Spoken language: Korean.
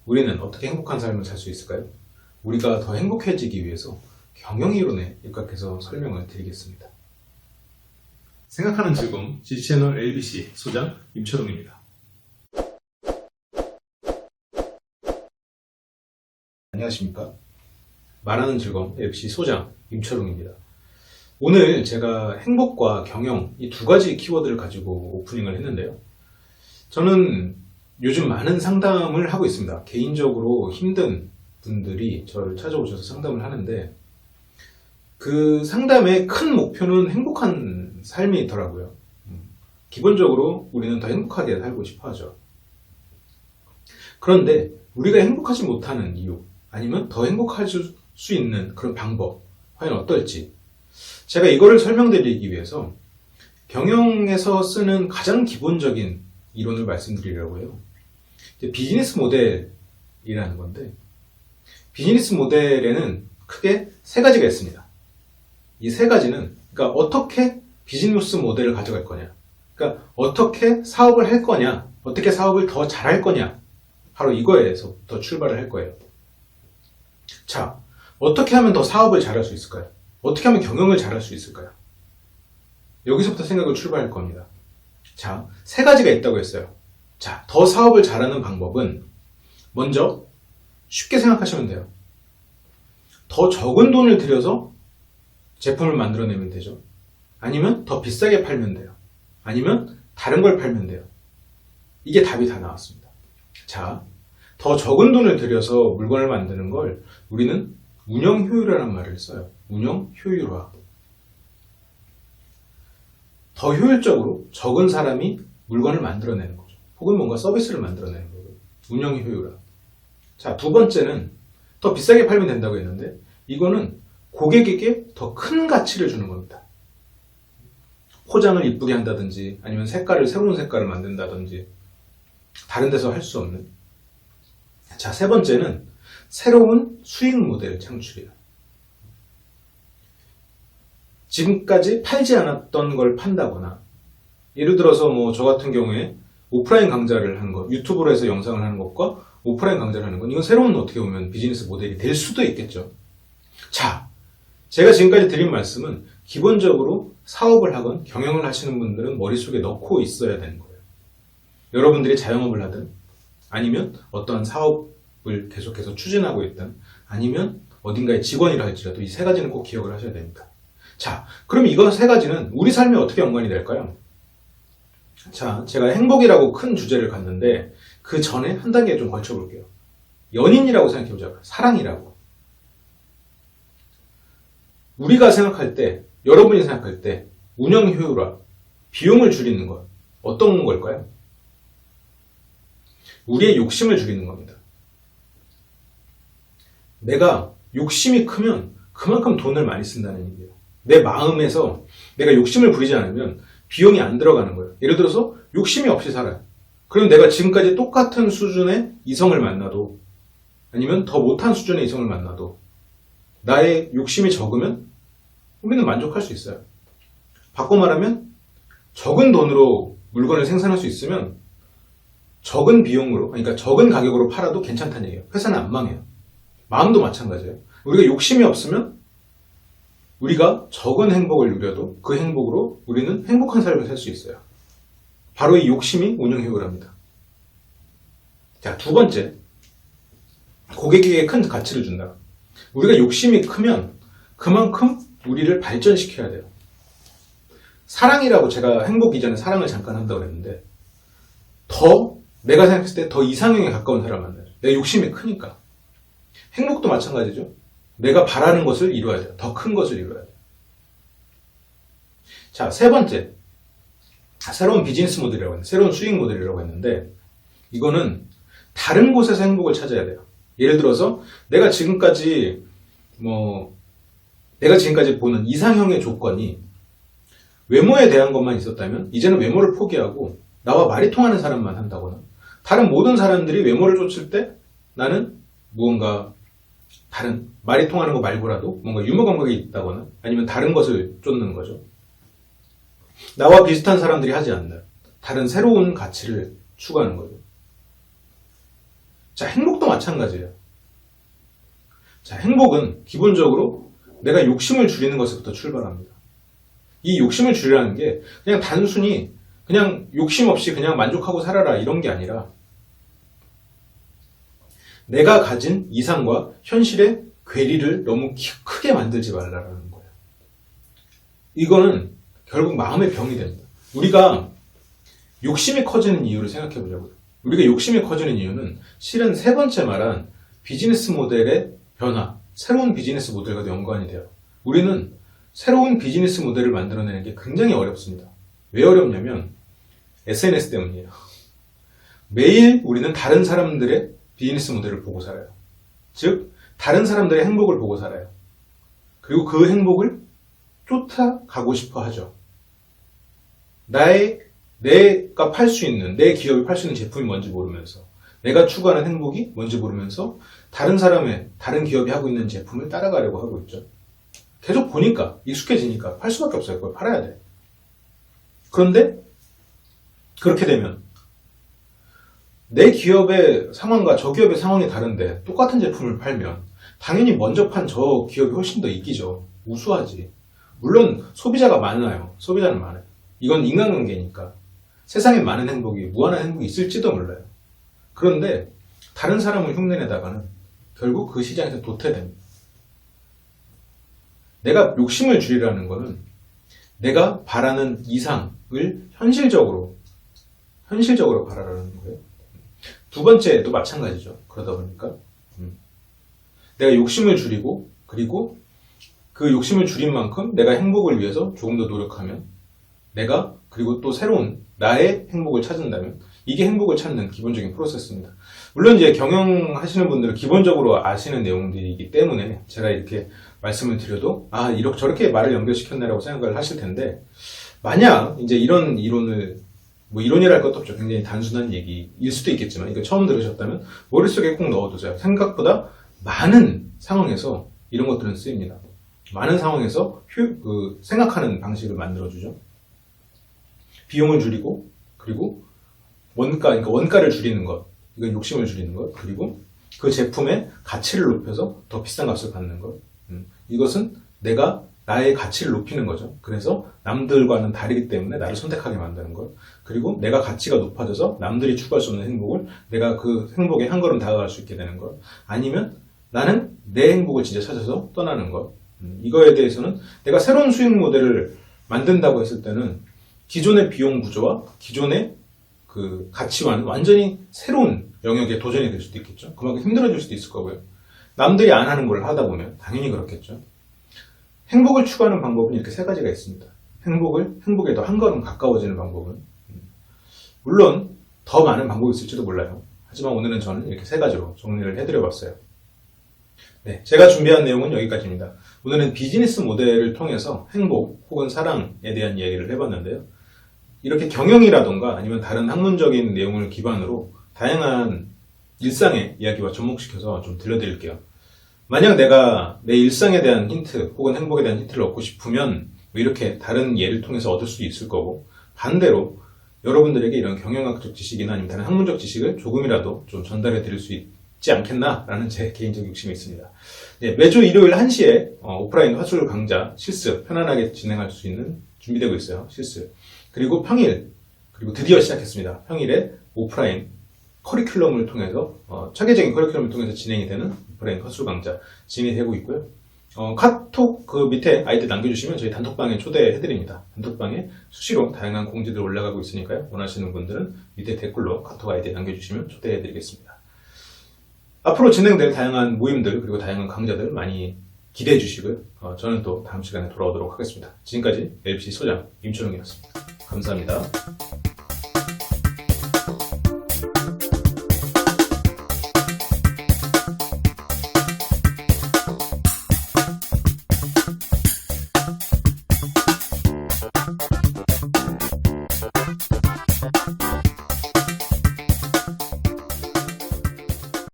우리는 어떻게 행복한 삶을 살 수 있을까요? 우리가 더 행복해지기 위해서 경영이론에 입각해서 설명을 드리겠습니다. 생각하는 즐거움 G채널 LBC 소장 임철웅입니다. 안녕하십니까? 말하는 즐거움 LBC 소장 임철웅입니다. 오늘 제가 행복과 경영 이 두 가지 키워드를 가지고 오프닝을 했는데요. 저는 요즘 많은 상담을 하고 있습니다. 개인적으로 힘든 분들이 저를 찾아오셔서 상담을 하는데 그 상담의 큰 목표는 행복한 삶이 있더라고요. 기본적으로 우리는 더 행복하게 살고 싶어 하죠. 그런데 우리가 행복하지 못하는 이유 아니면 더 행복할 수 있는 그런 방법 과연 어떨지 제가 이거를 설명드리기 위해서 경영에서 쓰는 가장 기본적인 이론을 말씀드리려고 해요. 비즈니스 모델이라는 건데 비즈니스 모델에는 크게 세 가지가 있습니다. 이 세 가지는 그러니까 어떻게 비즈니스 모델을 가져갈 거냐, 그러니까 어떻게 사업을 할 거냐, 어떻게 사업을 더 잘할 거냐, 바로 이거에서부터 출발을 할 거예요. 자, 어떻게 하면 더 사업을 잘할 수 있을까요? 어떻게 하면 경영을 잘할 수 있을까요? 여기서부터 생각을 출발할 겁니다. 자, 세 가지가 있다고 했어요. 자, 더 사업을 잘하는 방법은 먼저 쉽게 생각하시면 돼요. 더 적은 돈을 들여서 제품을 만들어내면 되죠. 아니면 더 비싸게 팔면 돼요. 아니면 다른 걸 팔면 돼요. 이게 답이 다 나왔습니다. 자, 더 적은 돈을 들여서 물건을 만드는 걸 우리는 운영 효율화라는 말을 써요. 운영 효율화. 더 효율적으로 적은 사람이 물건을 만들어내는 거죠. 혹은 뭔가 서비스를 만들어내는 거고요. 운영 효율화. 자, 두 번째는 더 비싸게 팔면 된다고 했는데 이거는 고객에게 더 큰 가치를 주는 겁니다. 포장을 이쁘게 한다든지 아니면 새로운 색깔을 만든다든지 다른 데서 할 수 없는. 자, 세 번째는 새로운 수익 모델 창출이에요. 지금까지 팔지 않았던 걸 판다거나 예를 들어서 뭐 저 같은 경우에 오프라인 강좌를 하는 것, 유튜브로 해서 영상을 하는 것과 오프라인 강좌를 하는 건 이건 새로운 어떻게 보면 비즈니스 모델이 될 수도 있겠죠. 자, 제가 지금까지 드린 말씀은 기본적으로 사업을 하건 경영을 하시는 분들은 머릿속에 넣고 있어야 되는 거예요. 여러분들이 자영업을 하든 아니면 어떠한 사업을 계속해서 추진하고 있든 아니면 어딘가에 직원이라 할지라도 이 세 가지는 꼭 기억을 하셔야 됩니다. 자, 그럼 이거 세 가지는 우리 삶에 어떻게 연관이 될까요? 자, 제가 행복이라고 큰 주제를 갖는데 그 전에 한 단계 좀 걸쳐볼게요. 연인이라고 생각해보자고요. 사랑이라고. 우리가 생각할 때, 여러분이 생각할 때 운영 효율화, 비용을 줄이는 것 어떤 걸까요? 우리의 욕심을 줄이는 겁니다. 내가 욕심이 크면 그만큼 돈을 많이 쓴다는 얘기예요. 내 마음에서 내가 욕심을 부리지 않으면 비용이 안 들어가는 거예요. 예를 들어서 욕심이 없이 살아요. 그럼 내가 지금까지 똑같은 수준의 이성을 만나도 아니면 더 못한 수준의 이성을 만나도 나의 욕심이 적으면 우리는 만족할 수 있어요. 바꿔 말하면 적은 돈으로 물건을 생산할 수 있으면 적은 비용으로, 그러니까 적은 가격으로 팔아도 괜찮다는 얘기예요. 회사는 안 망해요. 마음도 마찬가지예요. 우리가 욕심이 없으면 우리가 적은 행복을 누려도 그 행복으로 우리는 행복한 삶을 살 수 있어요. 바로 이 욕심이 운영 효율화입니다. 자, 두 번째, 고객에게 큰 가치를 준다. 우리가 욕심이 크면 그만큼 우리를 발전시켜야 돼요. 사랑이라고 제가 행복 이전에 사랑을 잠깐 한다고 했는데 내가 생각했을 때 더 이상형에 가까운 사람 만나요. 내가 욕심이 크니까. 행복도 마찬가지죠. 내가 바라는 것을 이루어야 돼요. 더 큰 것을 이루어야 돼요. 자, 세 번째. 새로운 비즈니스 모델이라고 했는데, 새로운 수익 모델이라고 했는데, 이거는 다른 곳에서 행복을 찾아야 돼요. 예를 들어서, 내가 지금까지 보는 이상형의 조건이 외모에 대한 것만 있었다면, 이제는 외모를 포기하고, 나와 말이 통하는 사람만 한다거나, 다른 모든 사람들이 외모를 쫓을 때, 나는 무언가 다른 말이 통하는 거 말고라도 뭔가 유머 감각이 있다거나 아니면 다른 것을 쫓는 거죠. 나와 비슷한 사람들이 하지 않는 다른 새로운 가치를 추구하는 거죠. 자, 행복도 마찬가지예요. 자, 행복은 기본적으로 내가 욕심을 줄이는 것부터 출발합니다. 이 욕심을 줄이라는 게 그냥 단순히 그냥 욕심 없이 그냥 만족하고 살아라 이런 게 아니라 내가 가진 이상과 현실의 괴리를 너무 크게 만들지 말라라는 거예요. 이거는 결국 마음의 병이 됩니다. 우리가 욕심이 커지는 이유를 생각해 보자고요. 우리가 욕심이 커지는 이유는 실은 세 번째 말한 비즈니스 모델의 변화, 새로운 비즈니스 모델과도 연관이 돼요. 우리는 새로운 비즈니스 모델을 만들어내는 게 굉장히 어렵습니다. 왜 어렵냐면 SNS 때문이에요. 매일 우리는 다른 사람들의 비즈니스 모델을 보고 살아요. 즉, 다른 사람들의 행복을 보고 살아요. 그리고 그 행복을 쫓아가고 싶어 하죠. 내가 팔 수 있는, 내 기업이 팔 수 있는 제품이 뭔지 모르면서, 내가 추구하는 행복이 뭔지 모르면서 다른 기업이 하고 있는 제품을 따라가려고 하고 있죠. 계속 보니까, 익숙해지니까 팔 수밖에 없어요. 그걸 팔아야 돼. 그런데 그렇게 되면 내 기업의 상황과 저 기업의 상황이 다른데 똑같은 제품을 팔면 당연히 먼저 판 저 기업이 훨씬 더 이기죠. 우수하지. 물론 소비자가 많아요. 소비자는 많아요. 이건 인간관계니까 세상에 많은 행복이, 무한한 행복이 있을지도 몰라요. 그런데 다른 사람을 흉내내다가는 결국 그 시장에서 도태됩니다. 내가 욕심을 줄이라는 거는 내가 바라는 이상을 현실적으로 바라라는 거예요. 두 번째도 마찬가지죠. 그러다 보니까 내가 욕심을 줄이고, 그리고 그 욕심을 줄인 만큼 내가 행복을 위해서 조금 더 노력하면 내가, 그리고 또 새로운 나의 행복을 찾는다면 이게 행복을 찾는 기본적인 프로세스입니다. 물론 이제 경영하시는 분들은 기본적으로 아시는 내용들이기 때문에 제가 이렇게 말씀을 드려도 이렇게 저렇게 말을 연결시켰네라고 생각을 하실 텐데, 만약 이제 이런 이론을 이론이랄 것도 없죠. 굉장히 단순한 얘기일 수도 있겠지만 이거 처음 들으셨다면 머릿속에 꼭 넣어두세요. 생각보다 많은 상황에서 이런 것들은 쓰입니다. 많은 상황에서 생각하는 방식을 만들어주죠. 비용을 줄이고, 그리고 그러니까 원가를 줄이는 것, 이건 욕심을 줄이는 것, 그리고 그 제품의 가치를 높여서 더 비싼 값을 받는 것, 이것은 내가 나의 가치를 높이는 거죠. 그래서 남들과는 다르기 때문에 나를 선택하게 만드는 것, 그리고 내가 가치가 높아져서 남들이 추구할 수 없는 행복을 내가 그 행복에 한 걸음 다가갈 수 있게 되는 것, 아니면 나는 내 행복을 진짜 찾아서 떠나는 것. 이거에 대해서는 내가 새로운 수익 모델을 만든다고 했을 때는 기존의 비용 구조와 기존의 그 가치와는 완전히 새로운 영역에 도전이 될 수도 있겠죠. 그만큼 힘들어질 수도 있을 거고요. 남들이 안 하는 걸 하다 보면 당연히 그렇겠죠. 행복을 추구하는 방법은 이렇게 세 가지가 있습니다. 행복에 더 한 걸음 가까워지는 방법은. 물론 더 많은 방법이 있을지도 몰라요. 하지만 오늘은 저는 이렇게 세 가지로 정리를 해드려봤어요. 네, 제가 준비한 내용은 여기까지입니다. 오늘은 비즈니스 모델을 통해서 행복 혹은 사랑에 대한 이야기를 해봤는데요. 이렇게 경영이라던가 아니면 다른 학문적인 내용을 기반으로 다양한 일상의 이야기와 접목시켜서 좀 들려드릴게요. 만약 내가 내 일상에 대한 힌트 혹은 행복에 대한 힌트를 얻고 싶으면 이렇게 다른 예를 통해서 얻을 수도 있을 거고, 반대로 여러분들에게 이런 경영학적 지식이나 아니면 다른 학문적 지식을 조금이라도 좀 전달해 드릴 수 있지 않겠나라는 제 개인적 욕심이 있습니다. 네, 매주 일요일 1시에 오프라인 화술 강좌 실습 편안하게 진행할 수 있는 준비되고 있어요. 실습. 그리고 평일, 그리고 드디어 시작했습니다. 평일에 오프라인 커리큘럼을 통해서 체계적인 커리큘럼을 통해서 진행이 되는 오프라인 화술 강좌 진행되고 있고요. 카톡 그 밑에 아이디 남겨주시면 저희 단톡방에 초대해드립니다. 단톡방에 수시로 다양한 공지들 올라가고 있으니까요. 원하시는 분들은 밑에 댓글로 카톡 아이디 남겨주시면 초대해드리겠습니다. 앞으로 진행될 다양한 모임들 그리고 다양한 강좌들 많이 기대해 주시고요. 저는 또 다음 시간에 돌아오도록 하겠습니다. 지금까지 LPC 소장 임초롱이었습니다. 감사합니다.